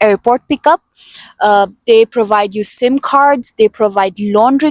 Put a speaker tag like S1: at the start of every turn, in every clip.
S1: airport pickup, they provide you SIM cards, they provide laundry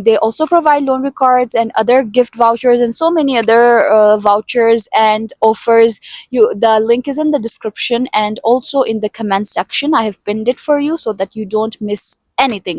S1: they also provide laundry cards and other gift vouchers and so many other vouchers and offers. The link is in the description and also in the comment section. I have pinned it for you so that you don't miss anything.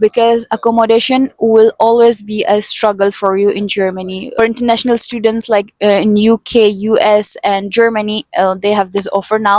S1: because accommodation will always be a struggle for you in Germany. For international students like in UK, US and Germany, they have this offer now.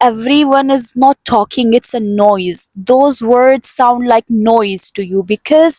S1: everyone is not talking, it's a noise. Those words sound like noise to you because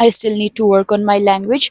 S1: I still need to work on my language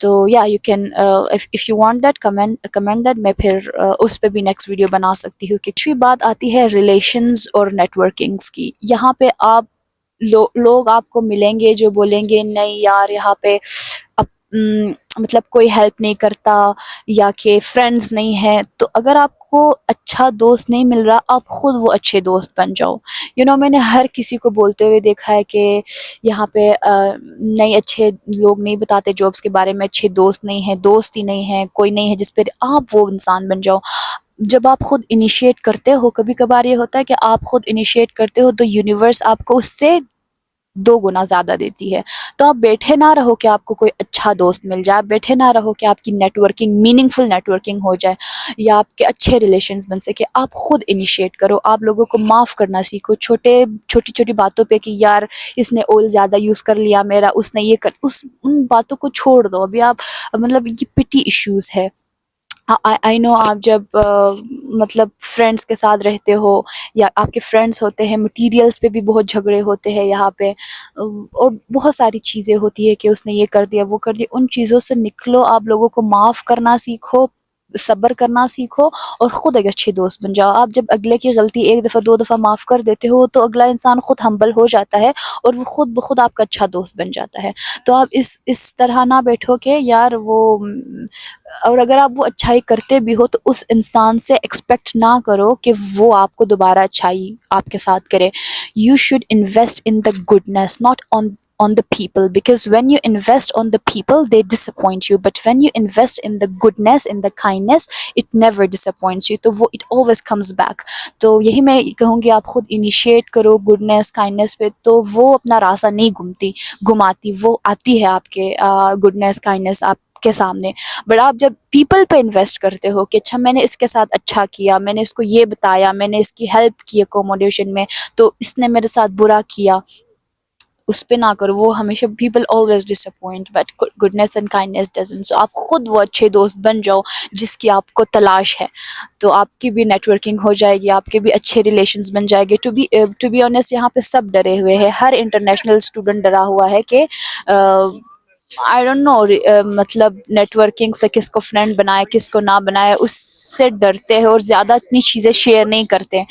S1: تو یا you can if you want that comment that, میں پھر اس پہ بھی next video بنا سکتی ہوں. کہ دوسری بات آتی ہے ریلیشنز اور نیٹ ورکنگس کی. یہاں پہ آپ لوگ آپ کو ملیں گے جو بولیں گے نہیں یار یہاں پہ مطلب کوئی ہیلپ نہیں کرتا یا کہ فرینڈز نہیں ہیں. تو اگر آپ کو اچھا دوست نہیں مل رہا، آپ خود وہ اچھے دوست بن جاؤ. میں نے ہر کسی کو بولتے ہوئے دیکھا ہے کہ یہاں پہ نئی اچھے لوگ نہیں بتاتے جابس کے بارے میں، اچھے دوست نہیں ہیں، دوست ہی نہیں ہیں، کوئی نہیں ہے جس پہ آپ وہ انسان بن جاؤ. جب آپ خود انیشیٹ کرتے ہو، کبھی کبھار یہ ہوتا ہے کہ آپ خود انیشیٹ کرتے ہو تو یونیورس آپ کو اس سے 2 گنا زیادہ دیتی ہے. تو آپ بیٹھے نہ رہو کہ آپ کو کوئی اچھا دوست مل جائے، آپ بیٹھے نہ رہو کہ آپ کی net working meaning full net working who جائے یا آپ کے اچھے ریلیشنز بن سکے. آپ خود انیشیٹ کرو، آپ لوگوں کو معاف کرنا سیکھو چھوٹی چھوٹی باتوں پہ کہ یار اس نے اول زیادہ یوز کر لیا میرا، اس نے یہ ان باتوں کو چھوڑ دو. ابھی آپ مطلب یہ پٹی ایشوز ہے. آئی نو آپ جب مطلب فرینڈس کے ساتھ رہتے ہو یا آپ کے فرینڈس ہوتے ہیں، مٹیریلس پہ بھی بہت جھگڑے ہوتے ہیں یہاں پہ، اور بہت ساری چیزیں ہوتی ہے کہ اس نے یہ کر دیا وہ کر دیا. ان چیزوں سے نکلو، آپ لوگوں کو معاف کرنا سیکھو، صبر کرنا سیکھو اور خود ایک اچھے دوست بن جاؤ. آپ جب اگلے کی غلطی 1 دفعہ 2 دفعہ معاف کر دیتے ہو تو اگلا انسان خود ہمبل ہو جاتا ہے اور وہ خود بخود آپ کا اچھا دوست بن جاتا ہے. تو آپ اس طرح نہ بیٹھو کہ یار وہ، اور اگر آپ وہ اچھائی کرتے بھی ہو تو اس انسان سے ایکسپیکٹ نہ کرو کہ وہ آپ کو دوبارہ اچھائی آپ کے ساتھ کرے. You should invest in the goodness not on the people, because when you invest on the people they disappoint you, but when you invest in the goodness, in the kindness, it never disappoints you. تو وہ it always comes back. تو یہی میں کہوں گی آپ خود initiate کرو گڈنس کائنڈنس پہ، تو وہ اپنا راستہ نہیں گھماتی، وہ آتی ہے آپ کے گڈنس کائنڈنس آپ کے سامنے. بٹ آپ جب پیپل پہ انویسٹ کرتے ہو کہ اچھا میں نے اس کے ساتھ اچھا کیا، میں نے اس کو یہ بتایا، میں نے اس کی ہیلپ کی اکوموڈیشن میں، تو اس نے میرے ساتھ برا کیا، اس پہ نہ کرو. وہ ہمیشہ people always disappoint but goodness and kindness doesn't. So آپ خود وہ اچھے دوست بن جاؤ جس کی آپ کو تلاش ہے، تو آپ کی بھی نیٹ ورکنگ ہو جائے گی، آپ کے بھی اچھے ریلیشنز بن جائے گے. ٹو بی آنیسٹ یہاں پہ سب ڈرے ہوئے ہیں، ہر انٹرنیشنل اسٹوڈنٹ ڈرا ہوا ہے کہ آئی ڈونٹ نو مطلب نیٹ ورکنگ سے کس کو فرینڈ بنائے کس کو نہ بنائے، اس سے ڈرتے ہیں اور زیادہ اتنی چیزیں شیئر نہیں کرتے.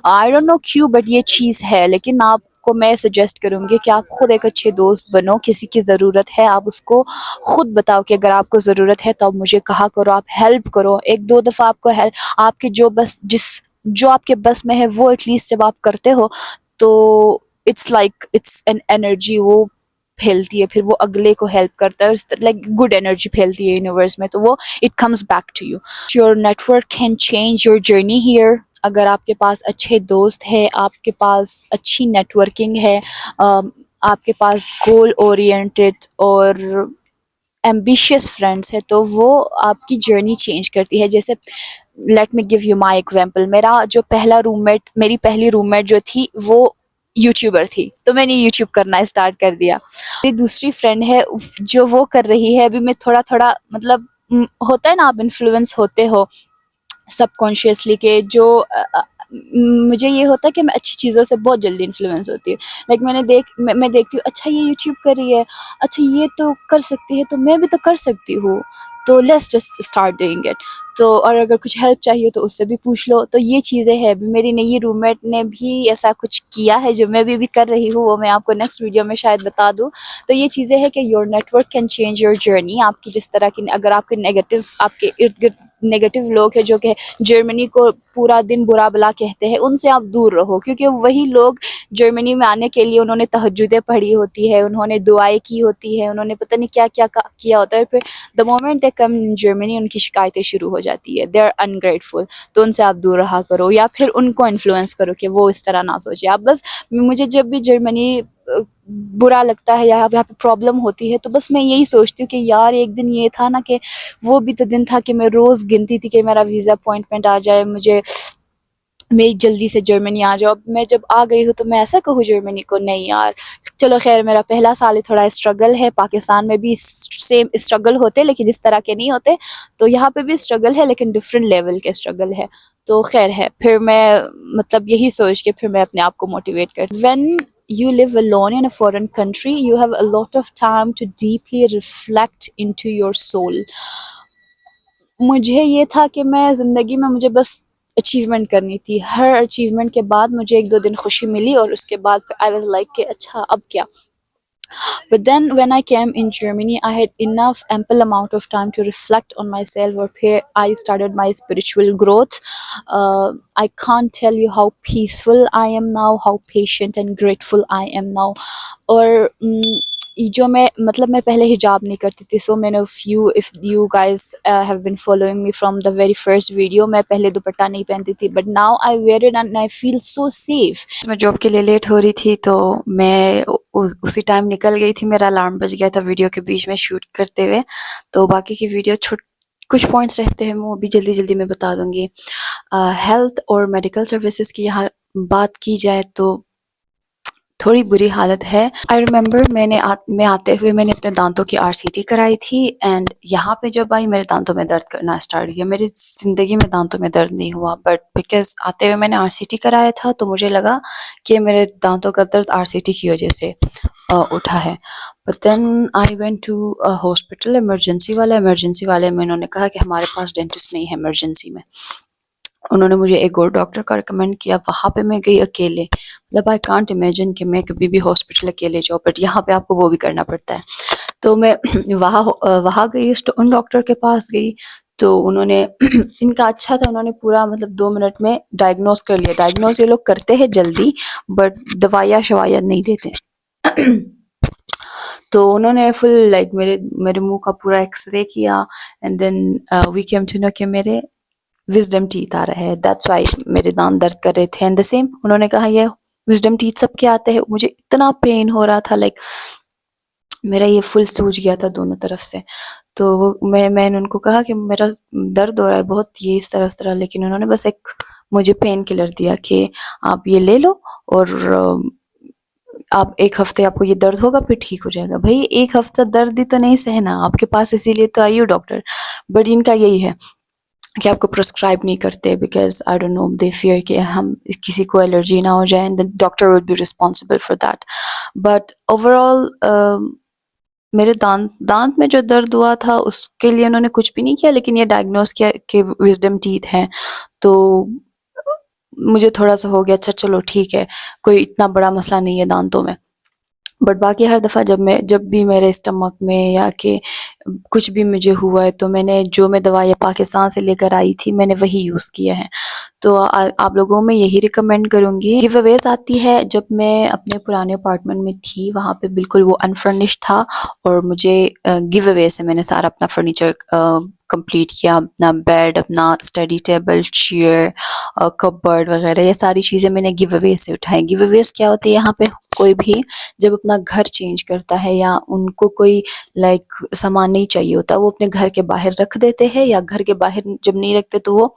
S1: آئی ڈونٹ نو کیوں، بٹ یہ چیز ہے. لیکن آپ کو میں سجیسٹ کروں گی کہ آپ خود ایک اچھے دوست بنو. کسی کی ضرورت ہے آپ اس کو خود بتاؤ کہ اگر آپ کو ضرورت ہے تو آپ مجھے کہا کرو، آپ ہیلپ کرو. 1-2 دفعہ آپ کو ہیلپ، آپ کے جو آپ کے بس میں ہے وہ ایٹ لیسٹ جب آپ کرتے ہو تو اٹس این انرجی، وہ پھیلتی ہے، پھر وہ اگلے کو ہیلپ کرتا ہے، لائک گڈ انرجی پھیلتی ہے یونیورس میں، تو وہ it comes back to you. Your network can change your journey here. اگر آپ کے پاس اچھے دوست ہے، آپ کے پاس اچھی نیٹ ورکنگ ہے، آپ کے پاس گول اورینٹڈ اور ایمبیشیس فرینڈس ہے، تو وہ آپ کی جرنی چینج کرتی ہے. جیسے let me give you my example. میری پہلی روم میٹ جو تھی وہ یوٹیوبر تھی، تو میں نے یوٹیوب کرنا اسٹارٹ کر دیا. میری دوسری فرینڈ ہے جو وہ کر رہی ہے، ابھی میں تھوڑا مطلب ہوتا ہے نا آپ انفلوئنس ہوتے ہو سب کانشیسلی، کہ جو مجھے یہ ہوتا ہے کہ میں اچھی چیزوں سے بہت جلدی انفلوئنس ہوتی ہوں. لائک میں دیکھتی ہوں اچھا یہ یوٹیوب کر رہی ہے، اچھا یہ تو کر سکتی ہے، تو میں بھی تو کر سکتی ہوں، تو let's just start doing it. تو اور اگر کچھ ہیلپ چاہیے تو اس سے بھی پوچھ لو. تو یہ چیزیں ہیں. ابھی میری نئی روم میٹ نے بھی ایسا کچھ کیا ہے جو میں بھی کر رہی ہوں، وہ میں آپ کو نیکسٹ ویڈیو میں شاید بتا دوں. تو یہ چیزیں ہیں کہ your network can change your journey. آپ کی جس طرح کی، اگر آپ کے آپ کے ارد گرد نیگیٹو لوگ ہیں جو کہ جرمنی کو پورا دن برا بلا کہتے ہیں، ان سے آپ دور رہو، کیونکہ وہی لوگ جرمنی میں آنے کے لیے انہوں نے تہجدیں پڑھی ہوتی ہے، انہوں نے دعائیں کی ہوتی ہے، انہوں نے پتہ نہیں کیا کیا کیا ہوتا ہے. پھر دا مومنٹ دے کم ان جرمنی ان کی شکایتیں شروع ہو جاتی ہے، دے آر انگریٹفل. تو ان سے آپ دور رہا کرو، یا پھر ان کو انفلوئنس کرو کہ وہ اس طرح نہ سوچے. آپ بس، مجھے جب بھی جرمنی برا لگتا ہے یا یہاں پہ پرابلم ہوتی ہے تو بس میں یہی سوچتی ہوں کہ یار ایک دن یہ تھا نا کہ وہ بھی تو دن تھا کہ میں روز گنتی تھی کہ میرا ویزا اپوائنٹمنٹ آ جائے، میں جلدی سے جرمنی آ جاؤ. میں جب آ گئی ہوں تو میں ایسا کہوں جرمنی کو نہیں یار چلو خیر میرا پہلا سال تھوڑا اسٹرگل ہے. پاکستان میں بھی سیم اسٹرگل ہوتے لیکن اس طرح کے نہیں ہوتے، تو یہاں پہ بھی اسٹرگل ہے لیکن ڈفرینٹ لیول کے اسٹرگل ہے. تو خیر ہے، پھر میں مطلب یہی سوچ کے پھر میں اپنے آپ کو موٹیویٹ کرتی. When you live alone in a foreign country, you have a lot of time to deeply reflect into your soul. مجھے یہ تھا کہ میں زندگی میں مجھے بس اچیومنٹ کرنی تھی، ہر اچیومنٹ کے بعد مجھے ایک دو دن خوشی ملی اور اس کے بعد آئی واز لائک کہ اچھا اب کیا. But then when I came in Germany, I had enough ample amount of time to reflect on myself, or here I started my spiritual growth. I can't tell you how peaceful I am now, how patient and grateful I am now. اور جو میں مطلب میں پہلے حجاب نہیں کرتی تھی. سو many of you, if you guys have been following me from the very first video, میں پہلے دوپٹہ نہیں پہنتی تھی, but now I wear it and I feel so safe. میں جاب کے لیے لیٹ ہو رہی تھی تو میں اسی ٹائم نکل گئی تھی, میرا الارم بج گیا تھا ویڈیو کے بیچ میں شوٹ کرتے ہوئے, تو باقی کی ویڈیو کچھ پوائنٹس رہتے ہیں وہ بھی جلدی جلدی میں بتا دوں گی. ہیلتھ اور میڈیکل سروسز کی یہاں بات کی جائے تو تھوڑی بری حالت ہے. آئی ریممبر میں آتے ہوئے میں نے اپنے دانتوں کی RCT کرائی تھی, اینڈ یہاں پہ جب آئی میرے دانتوں میں درد کرنا اسٹارٹ کیا. میری زندگی میں دانتوں میں درد نہیں ہوا, بٹ بیکاز آتے ہوئے میں نے RCT کرایا تھا تو مجھے لگا کہ میرے دانتوں کا درد RCT کی وجہ سے اٹھا ہے. But then I went to hospital, emergency والے میں انہوں نے کہا کہ ہمارے پاس ڈینٹسٹ نہیں ہے ایمرجنسی میں. انہوں نے مجھے ایک اور ڈاکٹر کا ریکمینڈ کیا, وہاں پہ میں گئی اکیلے. مطلب آئی کانٹ امیجن کہ میں کبھی بھی ہاسپٹل اکیلے جاؤں, بٹ یہاں پہ آپ کو وہ بھی کرنا پڑتا ہے. تو میں وہاں گئی, ان ڈاکٹر کے پاس گئی, تو انہوں نے ان کا اچھا تھا, انہوں نے پورا مطلب 2 منٹ میں ڈائگنوز کر لیا. ڈائگنوز یہ لوگ کرتے ہیں جلدی, بٹ دوائیاں شوائیاں نہیں دیتے. تو انہوں نے فل لائک میرے منہ کا پورا ایکس رے کیا, and then we came to know کہ میرے وزڈم ٹیتھ آ رہے ہیں, دیٹس وائی میرے دانت درد کر رہے تھے. اینڈ دا سیم انہوں نے کہا یہ وزڈم ٹیتھ سب کے آتے ہیں. مجھے اتنا پین ہو رہا تھا, لائک میرا یہ فل سوج گیا تھا دونوں طرف سے. تو میں نے ان کو کہا کہ میرا درد ہو رہا ہے بہت, یہ اس طرح, لیکن انہوں نے بس ایک مجھے پین کلر دیا کہ آپ یہ لے لو اور آپ 1 ہفتے آپ کو یہ درد ہوگا پھر ٹھیک ہو جائے گا. بھائی 1 ہفتہ درد ہی تو نہیں سہنا آپ کے پاس, اسی لیے تو آئی ہو ڈاکٹر. بٹ ان کا یہی ہے کہ آپ کو پرسکرائب نہیں کرتے, because I don't know, they fear کہ ہم کسی کو الرجی نہ ہو جائے, and the doctor would be responsible for that. But overall میرے دانت میں جو درد ہوا تھا اس کے لیے انہوں نے کچھ بھی نہیں کیا, لیکن یہ ڈائگنوز کیا کہ وزڈم ٹیتھ ہیں. تو مجھے تھوڑا سا ہو گیا اچھا چلو ٹھیک ہے, کوئی اتنا بڑا مسئلہ نہیں ہے دانتوں میں. بٹ باقی ہر دفعہ جب بھی میرے اسٹمک میں یا کہ کچھ بھی مجھے ہوا ہے تو میں نے جو دوائیاں پاکستان سے لے کر آئی تھی میں نے وہی یوز کیا ہے. تو آپ لوگوں میں یہی ریکمینڈ کروں گی. گیو اویز آتی ہے, جب میں اپنے پرانے اپارٹمنٹ میں تھی وہاں پہ بالکل وہ انفرنشڈ تھا, اور مجھے گیو اوے سے میں نے سارا اپنا فرنیچر کمپلیٹ کیا, اپنا بیڈ, اپنا اسٹڈی ٹیبل, چیئر, کپبرڈ وغیرہ, یہ ساری چیزیں میں نے گیو اوے سے اٹھائی. گیو اویز کیا ہوتی ہے یہاں پہ, کوئی بھی جب اپنا گھر چینج کرتا ہے یا ان کو کوئی لائک سامان نہیں چاہیے ہوتا, وہ اپنے گھر کے باہر رکھ دیتے ہیں, یا گھر کے باہر جب نہیں رکھتے تو وہ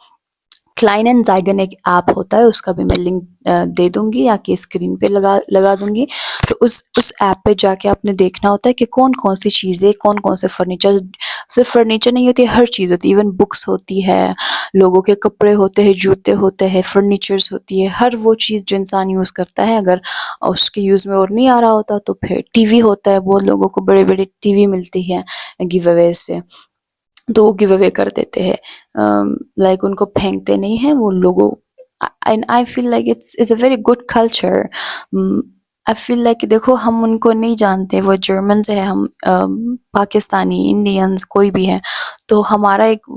S1: کلائن اینڈ زائگن ایک ایپ ہوتا ہے, اس کا بھی میں لنک دے دوں گی یا کہ اسکرین پہ لگا دوں گی. تو اس ایپ پہ جا کے آپ نے دیکھنا ہوتا ہے کہ کون کون سی چیزیں, کون کون سے فرنیچر, صرف فرنیچر نہیں ہوتی, ہر چیز ہوتی ہے, ایون بکس ہوتی ہے, لوگوں کے کپڑے ہوتے ہیں, جوتے ہوتے ہیں, فرنیچرز ہوتی ہے, ہر وہ چیز جو انسان یوز کرتا ہے. اگر اس کے یوز میں اور نہیں آ رہا ہوتا تو پھر ٹی وی ہوتا ہے, بہت لوگوں کو بڑے بڑے ٹی وی ملتی ہے گیو اوے سے, تو وہ گیو اوے کر دیتے ہیں. لائک ان کو پھینکتے نہیں ہیں وہ لوگوں. And I feel like it's a very good culture. I feel like دیکھو ہم ان کو نہیں جانتے, وہ جرمنز ہیں, ہم پاکستانی, انڈینز, کوئی بھی ہے, تو ہمارا ایک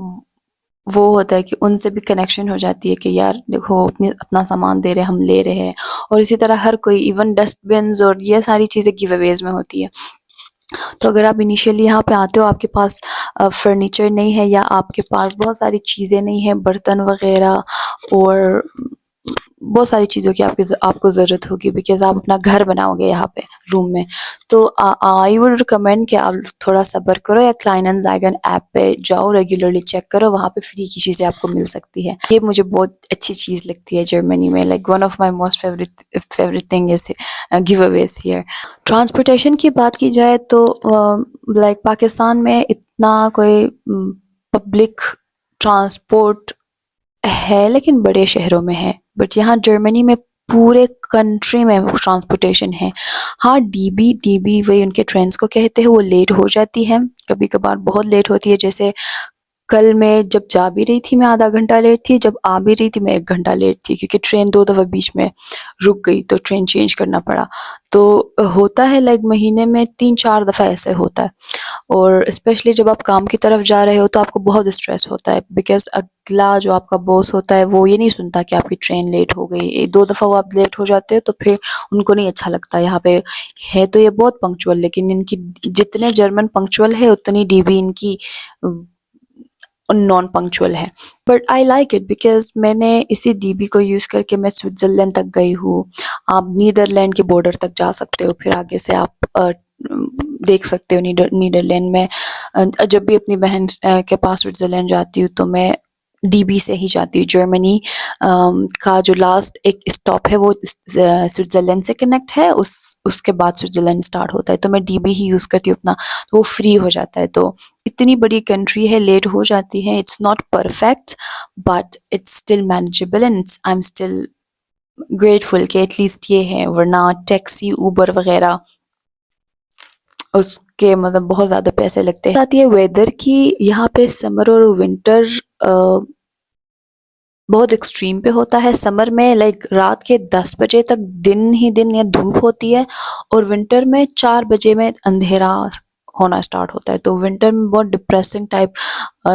S1: وہ ہوتا ہے کہ ان سے بھی کنیکشن ہو جاتی ہے کہ یار دیکھو اپنا سامان دے رہے, ہم لے رہے ہیں. اور اسی طرح ہر کوئی, ایون ڈسٹ بنز اور یہ ساری چیزیں گیو اویز میں ہوتی ہے. تو اگر آپ انیشیلی یہاں پہ آتے ہو, آپ کے پاس فرنیچر نہیں ہے, یا آپ کے پاس بہت ساری چیزیں نہیں ہیں, برتن وغیرہ, اور بہت ساری چیزوں کی آپ کو ضرورت ہوگی, بیکاز آپ اپنا گھر بناؤ گے یہاں پہ روم میں, تو آئی ووڈ ریکمینڈ کہ آپ تھوڑا صبر کرو, یا کلائن اینڈ زائگن ایپ پہ جاؤ, ریگولرلی چیک کرو, وہاں پہ فری کی چیزیں آپ کو مل سکتی ہے. یہ مجھے بہت اچھی چیز لگتی ہے جرمنی میں, like one of my most favourite thing is giveaways here. Transportation کی بات کی جائے تو لائک پاکستان میں اتنا کوئی پبلک ٹرانسپورٹ ہے لیکن بڑے شہروں میں ہے, بٹ یہاں جرمنی میں
S2: پورے کنٹری میں ٹرانسپورٹیشن ہے. ہاں ڈی بی وہی ان کے ٹرینس کو کہتے ہیں, وہ لیٹ ہو جاتی ہے, کبھی کبھار بہت لیٹ ہوتی ہے. جیسے کل میں جب جا بھی رہی تھی میں آدھا گھنٹہ لیٹ تھی, جب آ بھی رہی تھی میں 1 گھنٹہ لیٹ تھی, کیونکہ ٹرین 2 دفعہ بیچ میں رک گئی تو ٹرین چینج کرنا پڑا. تو ہوتا ہے لائک مہینے میں 3-4 دفعہ ایسے ہوتا ہے. اور اسپیشلی جب آپ کام کی طرف جا رہے ہو تو آپ کو بہت اسٹریس ہوتا ہے, بیکاز اگلا جو آپ کا باس ہوتا ہے وہ یہ نہیں سنتا کہ آپ کی ٹرین لیٹ ہو گئی. 2 دفعہ وہ آپ لیٹ ہو جاتے ہو تو پھر ان کو نہیں اچھا لگتا. یہاں پہ ہے تو یہ بہت پنکچوئل, لیکن ان کی جتنے جرمن پنکچوئل ہے اتنی ڈی بی ان کی نان پنکچوئل ہے. But I like it because میں نے اسی ڈی بی کو یوز کر کے میں سوئٹزرلینڈ تک گئی ہوں. آپ نیدرلینڈ کے بارڈر تک جا سکتے ہو, پھر آگے سے آپ دیکھ سکتے ہو نیدرلینڈ میں. جب بھی اپنی بہن کے پاس سوئٹزرلینڈ جاتی ہوں تو میں ڈی بی سے ہی جاتی ہوں. جرمنی کا جو لاسٹ ایک اسٹاپ ہے وہ سوئٹزرلینڈ سے کنیکٹ ہے, اس کے بعد سوئٹزرلینڈ اسٹارٹ ہوتا ہے. تو میں ڈی بی ہی یوز کرتی ہوں اپنا, تو وہ فری ہو جاتا ہے. تو اتنی بڑی کنٹری ہے, لیٹ ہو جاتی ہے, it's not perfect but it's still manageable and I am still grateful کہ ایٹ لیسٹ یہ ہے. ورنہ ٹیکسی اوبر وغیرہ اس کے مطلب بہت زیادہ پیسے لگتے ہیں. آتی ہے ویدر کی, یہاں پہ سمر اور ونٹر بہت ایکسٹریم پہ ہوتا ہے. سمر میں لائک رات کے 10 بجے تک دن ہی دن یا دھوپ ہوتی ہے, اور ونٹر میں 4 بجے میں اندھیرا ہونا اسٹارٹ ہوتا ہے. تو ونٹر میں بہت ڈپریسنگ ٹائپ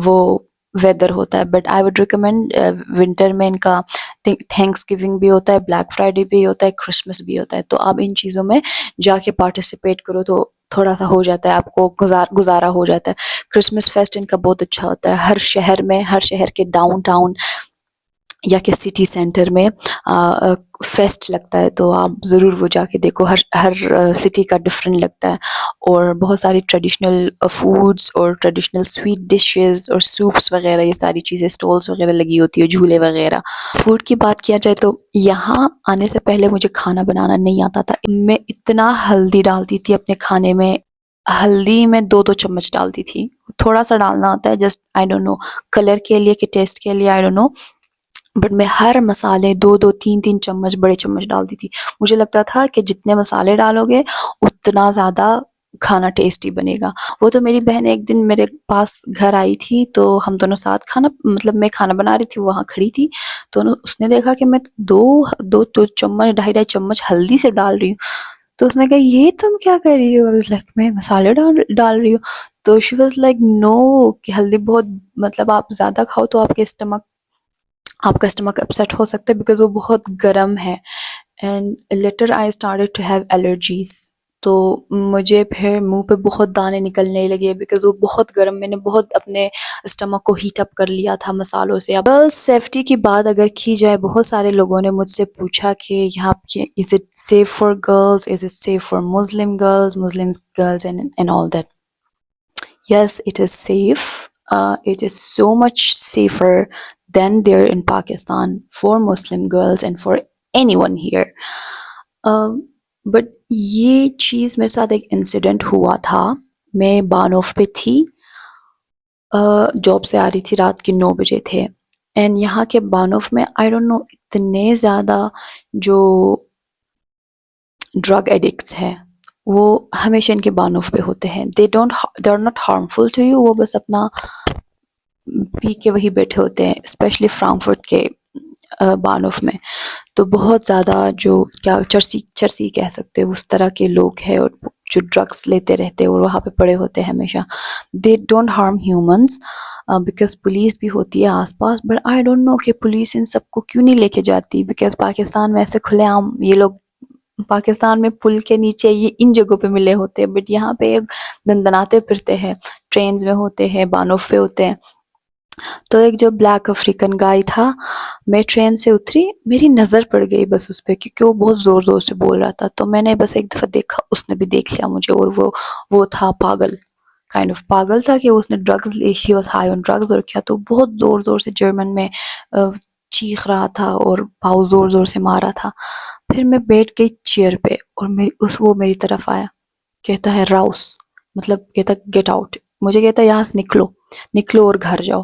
S2: وہ ویدر ہوتا ہے. But I would recommend winter میں ان کا تھینکس گیونگ بھی ہوتا ہے, بلیک فرائیڈے بھی ہوتا ہے, کرسمس بھی ہوتا ہے. تو آپ ان چیزوں میں جا کے پارٹیسپیٹ کرو تو تھوڑا سا ہو جاتا ہے, آپ کو گزارا ہو جاتا ہے. کرسمس فیسٹ ان کا بہت اچھا ہوتا ہے. ہر شہر کے ڈاؤن ٹاؤن یا کہ سٹی سینٹر میں فیسٹ لگتا ہے, تو آپ ضرور وہ جا کے دیکھو. ہر سٹی کا ڈفرینٹ لگتا ہے, اور بہت ساری ٹریڈیشنل فوڈز اور ٹریڈیشنل سویٹ ڈشز اور سوپس وغیرہ, یہ ساری چیزیں اسٹالس وغیرہ لگی ہوتی ہے, جھولے وغیرہ. فوڈ کی بات کیا جائے تو یہاں آنے سے پہلے مجھے کھانا بنانا نہیں آتا تھا. میں اتنا ہلدی ڈالتی تھی اپنے کھانے میں, ہلدی میں 2 چمچ ڈالتی تھی. تھوڑا سا ڈالنا ہوتا ہے, just I don't know, colour کے لیے کہ ٹیسٹ کے لیے, آئی ڈونٹ نو. بٹ میں ہر مسالے 2-3 چمچ بڑے چمچ ڈالتی تھی. مجھے لگتا تھا کہ جتنے مسالے ڈالو گے اتنا زیادہ کھانا ٹیسٹی بنے گا. وہ تو میری بہن ایک دن میرے پاس گھر آئی تھی, تو ہم دونوں ساتھ میں کھانا بنا رہی تھی, وہاں کھڑی تھی. تو اس نے دیکھا کہ میں دو چمچ 2.5 چمچ ہلدی سے ڈال رہی ہوں. تو اس نے کہا یہ تم کیا کر رہی ہو؟ لائک میں مسالے ڈال رہی ہوں. تو شی واز لائک نو, کہ ہلدی بہت مطلب آپ زیادہ کھاؤ تو آپ کا اسٹمک اپسیٹ ہو سکتا ہے, بیکاز وہ بہت گرم ہے. And later I started to have allergies. تو مجھے پھر منہ پہ بہت دانے نکلنے لگے, بیکاز وہ بہت گرم, میں نے بہت اپنے اسٹمک کو ہیٹ اپ کر لیا تھا مسالوں سے. اب سیفٹی کی بات اگر کی جائے, بہت سارے لوگوں نے مجھ سے پوچھا کہ یہاں is it safe for girls, is it safe for Muslim girls and all that. Yes, it is safe. It is so much safer than there in Pakistan for Muslim girls and for anyone here. But یہ چیز میرے ساتھ ایک incident ہوا تھا. میں بانوف پہ تھی, جاب سے آ رہی تھی, رات کے 9 بجے تھے. اینڈ یہاں کے بانوف میں آئی ڈونٹ نو اتنے زیادہ جو ڈرگ ایڈکٹس ہیں وہ ہمیشہ ان کے بانوف پہ ہوتے ہیں. They are not harmful to you, وہ بس اپنا پی کے وہی بیٹھے ہوتے ہیں, اسپیشلی فرانکفرٹ کے بانوف میں. تو بہت زیادہ جو کیا چرسی کہہ سکتے اس طرح کے لوگ ہیں, اور جو ڈرگس لیتے رہتے اور وہاں پہ پڑے ہوتے ہیں ہمیشہ. They don't harm humans because police بھی ہوتی ہے آس پاس. بٹ آئی ڈونٹ نو کہ پولیس ان سب کو کیوں نہیں لے کے جاتی, بیکاز پاکستان میں ایسے کھلے عام یہ لوگ پاکستان میں پل کے نیچے یہ ان جگہوں پہ ملے ہوتے ہیں, بٹ یہاں پہ دندناتے پھرتے ہیں, ٹرینز میں ہوتے ہیں, بانوف پہ ہوتے ہیں. تو ایک جو بلیک افریقن گائے تھا, میں ٹرین سے اتری, میری نظر پڑ گئی بس اس پہ, کیونکہ وہ بہت زور زور سے بول رہا تھا. تو میں نے بس ایک دفعہ دیکھا, اس نے بھی دیکھ لیا مجھے, اور وہ تھا پاگل, کائنڈ آف پاگل تھا, کہ اس نے ڈرگز لی, he was high on drugs, اور کیا تو بہت زور زور سے جرمن میں چیخ رہا تھا اور پاؤ زور زور سے مارا تھا. پھر میں بیٹھ گئی چیئر پہ, اور وہ میری طرف آیا, کہتا ہے راؤس, مطلب کہتا گیٹ آؤٹ. مجھے کہتا یہاں سے نکلو اور گھر جاؤ.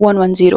S2: 110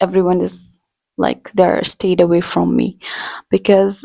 S2: everyone is like they're stayed away from me, because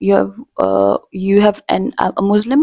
S2: you have an a Muslim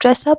S2: dress up,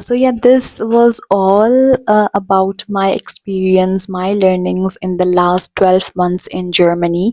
S2: So yeah, this was all about my experience, my learnings in the last 12 months in Germany.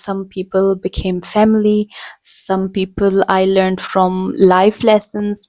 S2: some people became family, some people I learned from life lessons,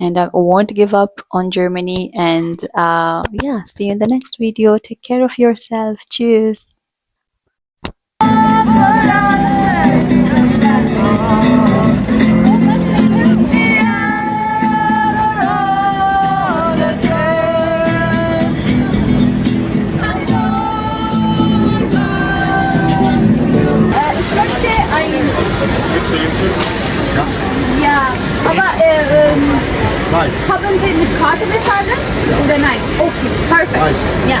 S2: And I won't give up on Germany, and yeah, see you in the next video. Take care of yourself. Cheers.
S1: Ich möchte ein... Ja, aber haben Sie mit Karte bezahlen oder nein? Okay, perfect. Ja.